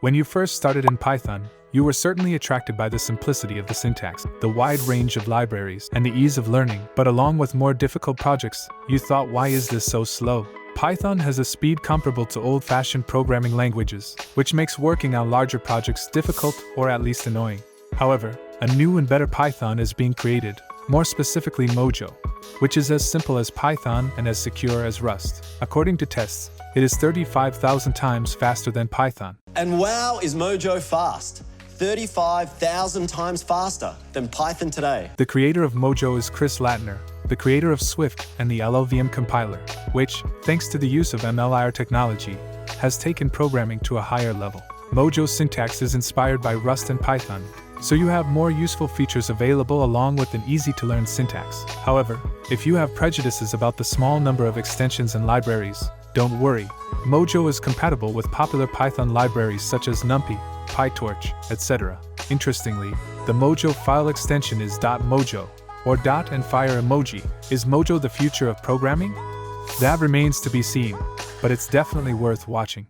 When you first started in Python, you were certainly attracted by the simplicity of the syntax, the wide range of libraries, and the ease of learning, but along with more difficult projects, you thought, why is this so slow? Python has a speed comparable to old-fashioned programming languages, which makes working on larger projects difficult or at least annoying. However, a new and better Python is being created, more specifically Mojo, which is as simple as Python and as secure as Rust. According to tests, it is 35,000 times faster than Python. And wow, is Mojo fast! 35,000 times faster than Python today. The creator of Mojo is Chris Latner, the creator of Swift and the LLVM compiler, which, thanks to the use of MLIR technology, has taken programming to a higher level. Mojo's syntax is inspired by Rust and Python, so you have more useful features available along with an easy-to-learn syntax. However, if you have prejudices about the small number of extensions and libraries, don't worry. Mojo is compatible with popular Python libraries such as NumPy, PyTorch, etc. Interestingly, the Mojo file extension is .mojo, or dot and fire emoji. Is Mojo the future of programming? That remains to be seen, but it's definitely worth watching.